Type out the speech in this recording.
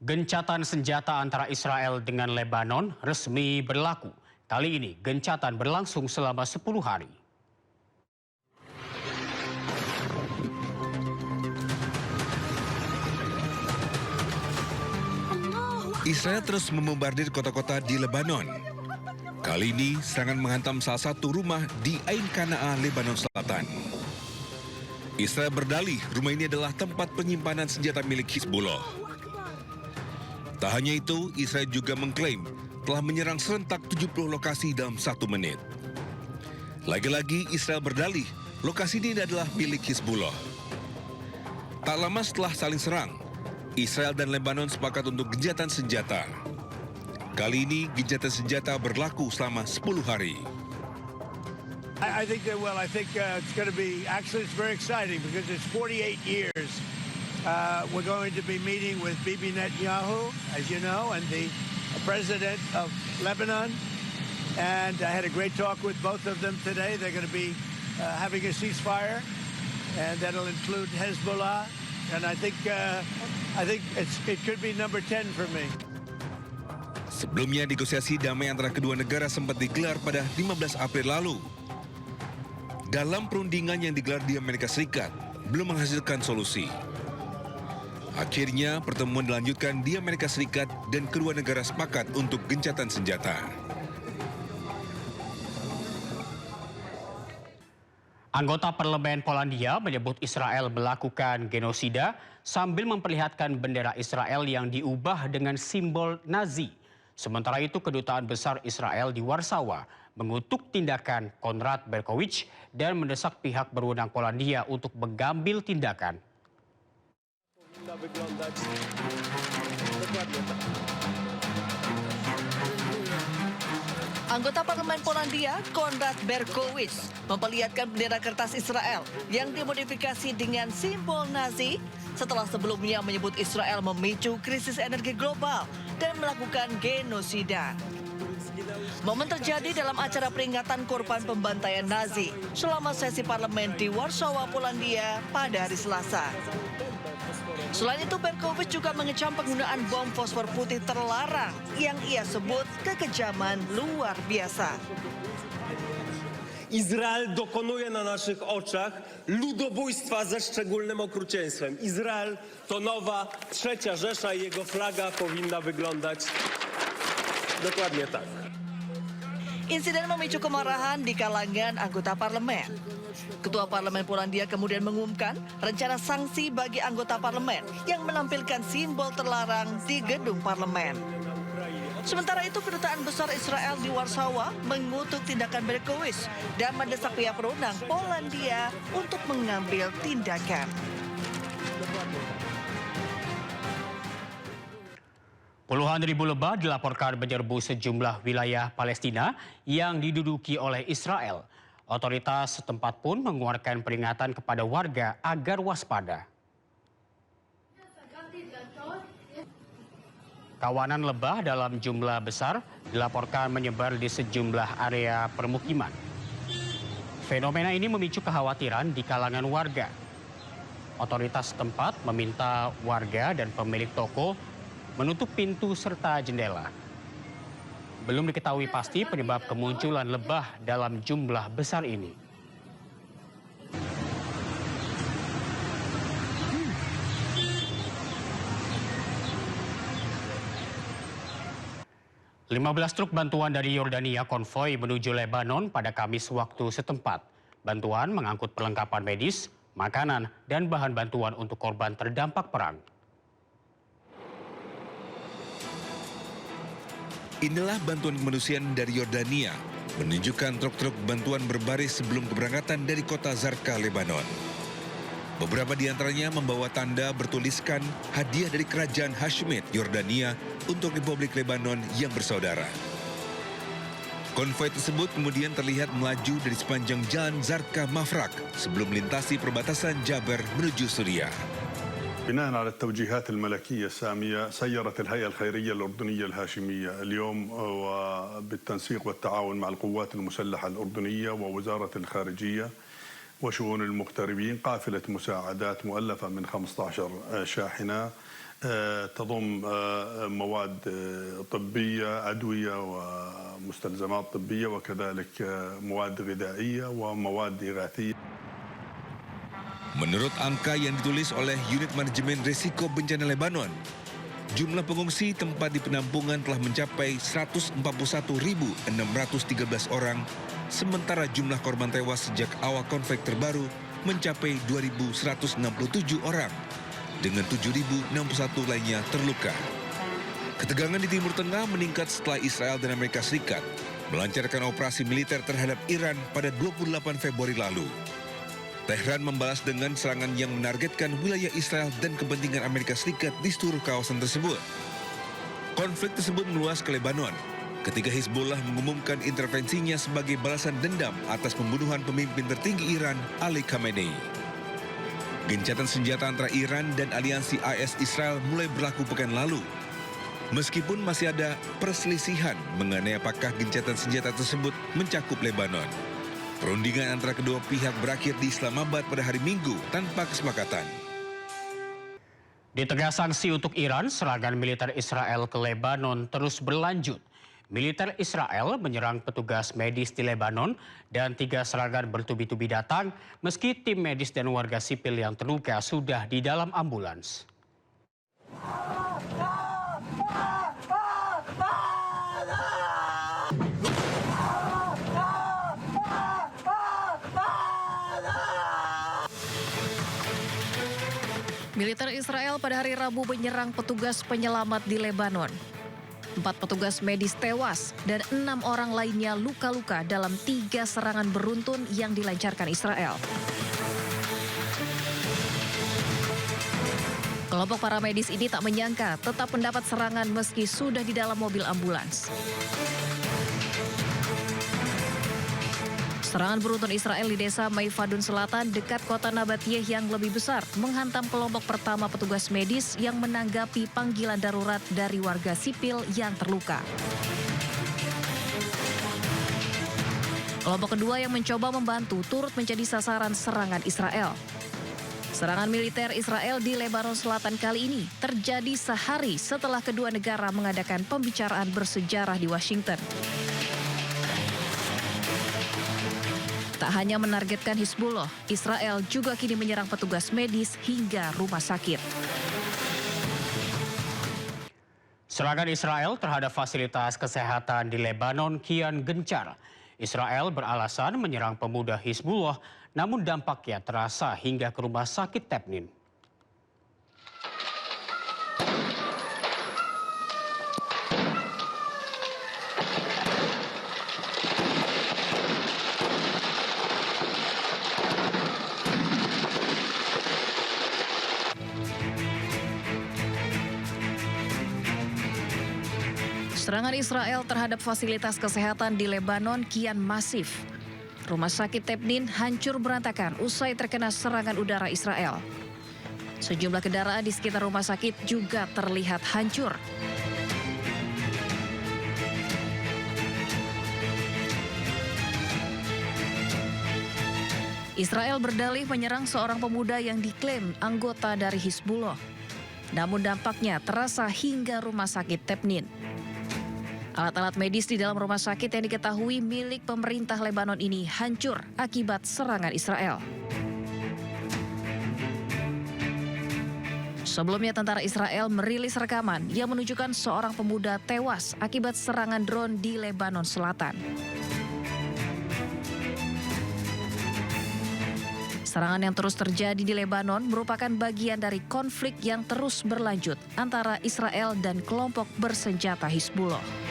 Gencatan senjata antara Israel dengan Lebanon resmi berlaku. Kali ini gencatan berlangsung selama 10 hari. Israel terus membombardir kota-kota di Lebanon. Kali ini serangan menghantam salah satu rumah di Ain Qana'ah, Lebanon Selatan. Israel berdalih rumah ini adalah tempat penyimpanan senjata milik Hizbullah. Tak hanya itu, Israel juga mengklaim telah menyerang serentak 70 lokasi dalam 1 menit. Lagi-lagi Israel berdalih lokasi ini adalah milik Hizbullah. Tak lama setelah saling serang, Israel dan Lebanon sepakat untuk gencatan senjata. Kali ini gencatan senjata berlaku selama 10 hari. I think they will. I think it's going to be, actually it's very exciting because it's 48 years. We're going to be meeting with Bibi Netanyahu, as you know, and the president of Lebanon. And I had a great talk with both of them today. They're going to be having a ceasefire, and that'll include Hezbollah. And I think it could be number 10 for me. Sebelumnya negosiasi damai antara kedua negara sempat digelar pada 15 April lalu. Dalam perundingan yang digelar di Amerika Serikat, belum menghasilkan solusi. Akhirnya pertemuan dilanjutkan di Amerika Serikat dan kedua negara sepakat untuk gencatan senjata. Anggota Parlemen Polandia menyebut Israel melakukan genosida sambil memperlihatkan bendera Israel yang diubah dengan simbol Nazi. Sementara itu, Kedutaan Besar Israel di Warsawa mengutuk tindakan Konrad Berkowicz dan mendesak pihak berwenang Polandia untuk mengambil tindakan. Anggota Parlemen Polandia, Konrad Berkowicz, memperlihatkan bendera kertas Israel yang dimodifikasi dengan simbol Nazi setelah sebelumnya menyebut Israel memicu krisis energi global dan melakukan genosida. Momen terjadi dalam acara peringatan korban pembantaian Nazi selama sesi parlemen di Warsawa, Polandia pada hari Selasa. Selain itu, Berkowicz juga mengecam penggunaan bom fosfor putih terlarang yang ia sebut kekejaman luar biasa. Izrael dokonuje na naszych oczach ludobójstwa ze szczególnym okrucieństwem. Izrael to nowa trzecia Rzesza i jego flaga powinna wyglądać dokładnie tak. Insiden memicu kemarahan di kalangan anggota parlemen. Ketua Parlemen Polandia kemudian mengumumkan rencana sanksi bagi anggota parlemen yang menampilkan simbol terlarang di gedung parlemen. Sementara itu, Kedutaan Besar Israel di Warsawa mengutuk tindakan Berkowicz dan mendesak pihak berwenang Polandia untuk mengambil tindakan. Puluhan ribu lebah dilaporkan menyerbu sejumlah wilayah Palestina yang diduduki oleh Israel. Otoritas setempat pun mengeluarkan peringatan kepada warga agar waspada. Kawanan lebah dalam jumlah besar dilaporkan menyebar di sejumlah area permukiman. Fenomena ini memicu kekhawatiran di kalangan warga. Otoritas setempat meminta warga dan pemilik toko menutup pintu serta jendela. Belum diketahui pasti penyebab kemunculan lebah dalam jumlah besar ini. "15 truk bantuan dari Yordania konvoi menuju Lebanon pada Kamis waktu setempat. Bantuan mengangkut perlengkapan medis, makanan, dan bahan bantuan untuk korban terdampak perang. Inilah bantuan kemanusiaan dari Yordania, menunjukkan truk-truk bantuan berbaris sebelum keberangkatan dari kota Zarqa, Lebanon. Beberapa di antaranya membawa tanda bertuliskan hadiah dari Kerajaan Hashemite Yordania untuk Republik Lebanon yang bersaudara. Konvoi tersebut kemudian terlihat melaju dari sepanjang jalan Zarqa Mafraq sebelum melintasi perbatasan Jaber menuju Suriah. بناء على التوجيهات الملكية السامية سيرت الهيئة الخيرية الأردنية الهاشمية اليوم وبالتنسيق والتعاون مع القوات المسلحة الأردنية ووزارة الخارجية وشؤون المغتربين قافلة مساعدات مؤلفة من 15 شاحنة تضم مواد طبية أدوية ومستلزمات طبية وكذلك مواد غذائية ومواد إغاثية. Menurut angka yang ditulis oleh Unit Manajemen Risiko Bencana Lebanon, jumlah pengungsi tempat di penampungan telah mencapai 141.613 orang, sementara jumlah korban tewas sejak awal konflik terbaru mencapai 2.167 orang, dengan 7.061 lainnya terluka. Ketegangan di Timur Tengah meningkat setelah Israel dan Amerika Serikat melancarkan operasi militer terhadap Iran pada 28 Februari lalu. Tehran membalas dengan serangan yang menargetkan wilayah Israel dan kepentingan Amerika Serikat di seluruh kawasan tersebut. Konflik tersebut meluas ke Lebanon ketika Hizbullah mengumumkan intervensinya sebagai balasan dendam atas pembunuhan pemimpin tertinggi Iran, Ali Khamenei. Gencatan senjata antara Iran dan aliansi IS Israel mulai berlaku pekan lalu. Meskipun masih ada perselisihan mengenai apakah gencatan senjata tersebut mencakup Lebanon. Perundingan antara kedua pihak berakhir di Islamabad pada hari Minggu tanpa kesepakatan. Di tengah sanksi untuk Iran, serangan militer Israel ke Lebanon terus berlanjut. Militer Israel menyerang petugas medis di Lebanon dan 3 serangan bertubi-tubi datang meski tim medis dan warga sipil yang terluka sudah di dalam ambulans. Militer Israel pada hari Rabu menyerang petugas penyelamat di Lebanon. 4 petugas medis tewas dan 6 orang lainnya luka-luka dalam 3 serangan beruntun yang dilancarkan Israel. Kelompok para medis ini tak menyangka tetap mendapat serangan meski sudah di dalam mobil ambulans. Serangan beruntun Israel di desa Maifadun Selatan dekat kota Nabatiyeh yang lebih besar menghantam kelompok pertama petugas medis yang menanggapi panggilan darurat dari warga sipil yang terluka. Kelompok kedua yang mencoba membantu turut menjadi sasaran serangan Israel. Serangan militer Israel di Lebanon Selatan kali ini terjadi sehari setelah kedua negara mengadakan pembicaraan bersejarah di Washington. Tak hanya menargetkan Hizbullah, Israel juga kini menyerang petugas medis hingga rumah sakit. Serangan Israel terhadap fasilitas kesehatan di Lebanon kian gencar. Israel beralasan menyerang pemuda Hizbullah, namun dampaknya terasa hingga ke rumah sakit Tebnin. Serangan Israel terhadap fasilitas kesehatan di Lebanon kian masif. Rumah sakit Tebnin hancur berantakan usai terkena serangan udara Israel. Sejumlah kendaraan di sekitar rumah sakit juga terlihat hancur. Israel berdalih menyerang seorang pemuda yang diklaim anggota dari Hizbullah. Namun dampaknya terasa hingga rumah sakit Tebnin. Alat-alat medis di dalam rumah sakit yang diketahui milik pemerintah Lebanon ini hancur akibat serangan Israel. Sebelumnya tentara Israel merilis rekaman yang menunjukkan seorang pemuda tewas akibat serangan drone di Lebanon Selatan. Serangan yang terus terjadi di Lebanon merupakan bagian dari konflik yang terus berlanjut antara Israel dan kelompok bersenjata Hizbullah.